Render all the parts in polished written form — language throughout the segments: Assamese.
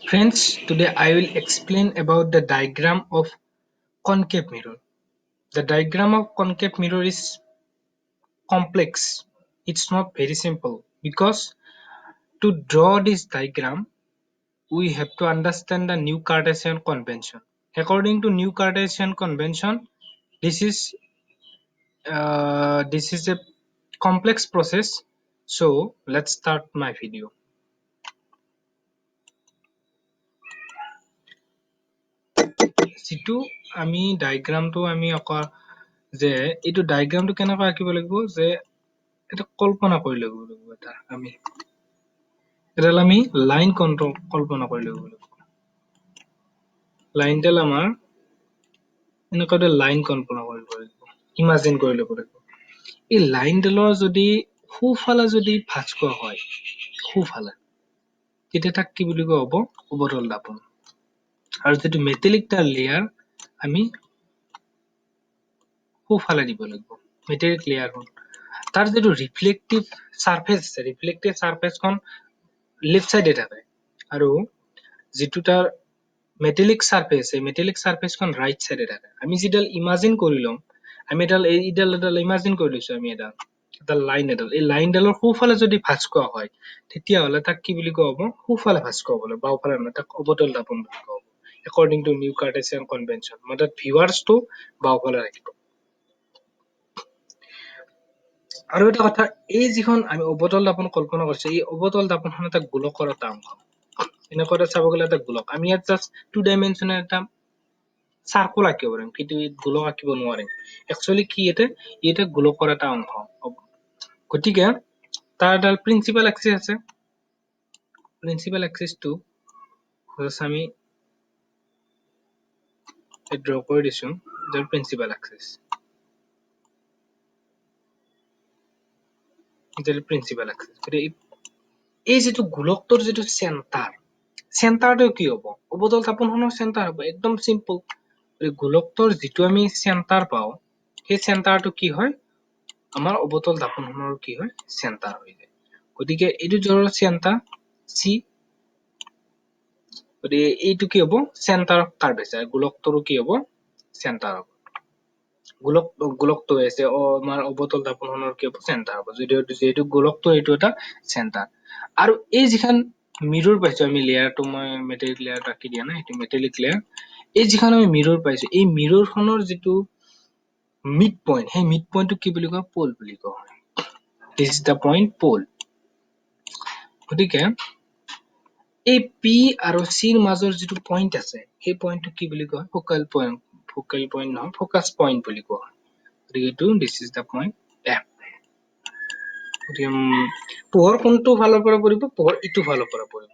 Friends, today I will explain about the diagram of concave mirror. The diagram of concave mirror is complex. It's not very simple because to draw this diagram, we have to understand the new Cartesian convention. According to new Cartesian convention, this is a complex process. So let's start my video. যিটো আমি ডায়াগ্ৰামটো আমি অকা যে এইটো ডায়াগ্ৰামটো কেনেকৈ আঁকিব লাগিব যে এটা কল্পনা কৰি ল'ব লাগিব এটা আমি এডাল আমি লাইন কল্পনা কৰি ল'ব লাগিব লাইনডাল আমাৰ এনেকুৱা এটা লাইন কল্পনা কৰিব লাগিব ইমাজিন কৰি ল'ব লাগিব এই লাইনডালৰ যদি সোঁফালে যদি ভাঁজ কৰা হয় সোঁফালে তেতিয়া তাক কি বুলি কোৱা হ'ব অৱতল দাপন আৰু যিটো মেটেলিক তাৰ লেয়াৰ আমি সোঁফালে দিব লাগিব মেটেলিক লেয়াৰ হ'ল তাৰ যিটো ৰিফ্লেক্টিভ সাৰফেসখন লেফট সাইডে থাকে আৰু যিটো তাৰ মেটেলিক সাৰফেস এই মেটেলিক সাৰফেসখন ৰাইট সাইডে থাকে আমি যেডাল ইমাজিন কৰি লম আমি এডাল ইমাজিন কৰি লৈছো আমি এডাল এই লাইনডালৰ সোঁফালে যদি ভাঁজ কৰা হয় তেতিয়া হলে তাক কি বুলি কোৱা হ'ব সোঁফালে ভাঁজ কৰা হ'ব বাওঁফালে নহয় তাক অৱতল দাপন বুলি কোৱা হ'ব according to new Cartesian convention মানে ভিউয়াৰ্স টো বাওঁফালে ৰাখিব আৰু এটা কথা এই যিখন আমি অৱতল দাপন কল্পনা কৰিছো এই অৱতল দাপনখন এটা গোলকৰ এটা অংশ এনেকৈ এটা চাব গ'লে এটা গোলক আমি ইয়াত জাস্ট 2 ডাইমেনশনাল এটা সার্কেল আঁকিব পাৰিম কিন্তু এই গোলক আঁকিব নোৱাৰিম একচুয়ালি কি এটা গোলকৰ এটা অংশ গতিকে তাৰ এডাল প্ৰিন্সিপাল এক্সিস আছে প্ৰিন্সিপাল এক্সিসটো জাস্ট আমি ড্ৰ কৰি দিছো এডাল প্ৰিন্সিপাল এক্সিস এডাল প্ৰিন্সিপাল এক্সিস এই যেটো গোলকটোৰ যেটো চেণ্টাৰটো কি হ'ব অৱতল দাপনখনৰ চেণ্টাৰ হ'ব একদম সিম্পল গোলকটোৰ যেটো আমি চেণ্টাৰ পাও সেই চেণ্টাৰটো কি হয় আমাৰ অৱতল দাপনখনৰ কি হয় চেণ্টাৰ হৈ যায় গতিকে এইটো জৰৰ চেণ্টাৰ সি গতিকে এইটো কি হ'ব চেণ্টাৰ অফ কাৰ্ভেচাৰ গোলকটোৰ কি হ'ব চেণ্টাৰ হ'ব গোলকটো আছে আমাৰ অৱতল দাপনখনৰ কি হ'ব চেণ্টাৰ হ'ব যেটো গোলকটো এইটো এটা চেণ্টাৰ আৰু এই যিখন মিৰৰ পাইছো আমি লেয়াৰটো মই মেটেলিক লেয়াৰ ৰাখি দিয়া নাই এটো মেটেলিক লেয়াৰ এই যিখন আমি মিৰৰ পাইছো এই মিৰৰখনৰ যেটো মিড পইণ্ট সেই মিড পইণ্টটো কি বুলি কয় পোল বুলি কোৱা হয় this is the point pole গতিকে এই পি আৰু সি ৰ মাজৰ যেটো পইণ্ট আছে সেই পইণ্টটো কি বুলি কয় ফোকাল পইণ্ট নহয় ফোকাস পইণ্ট বুলি কোৱা হয় গতিকে this is the point F পোহৰ কোনটো ফালৰ পৰা পৰিব পোহৰ ইটো ফালৰ পৰা পৰিব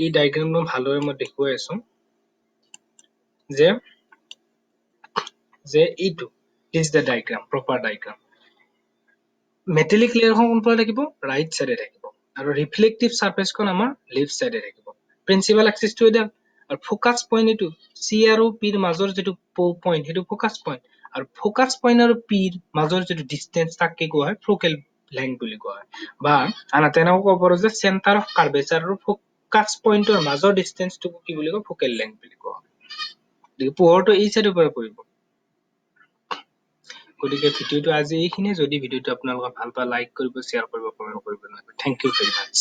এই ডায়াগ্ৰামটো ভালদৰে মই দেখুৱাই আছো যে এইটো is the diagram proper diagram metallic লেয়াৰখন কোনফালে থাকিব ৰাইট সাইডে থাকিব আৰু ৰিফ্লেক্টিভ সাৰফেসখন আমাৰ লেফট সাইডে থাকিব প্ৰিন্সিপাল এক্সিসটো এটা আৰু ফোকাস পইণ্ট এইটো সি আৰু পি ৰ মাজৰ যেটো পইণ্ট সেইটো ফোকাস পইণ্ট আৰু ফোকাস পইণ্ট আৰু পি ৰ মাজৰ যেটো ডিসটেন্স তাক কি কোৱা হয় ফোকাল লেংথ বুলি কোৱা হয় বা আনহাতে এনেকৈ ক'ব পাৰো যে চেণ্টাৰ অফ কাৰ্ভেচাৰ আৰু ফোকাস পইণ্টৰ মাজৰ ডিসটেন্সটো কি বুলি কয় ফোকাল লেংথ বুলি কোৱা হয় পোহৰটো এই সাইডৰ পৰা পৰিব গতিকে ভিডিওটো আজি এইখিনিয়ে যদি ভিডিওটো আপোনালোকে ভাল পায় লাইক কৰিব শেয়াৰ কৰিব কমেন্ট কৰিব থেংক ইউ ভেৰি মাচ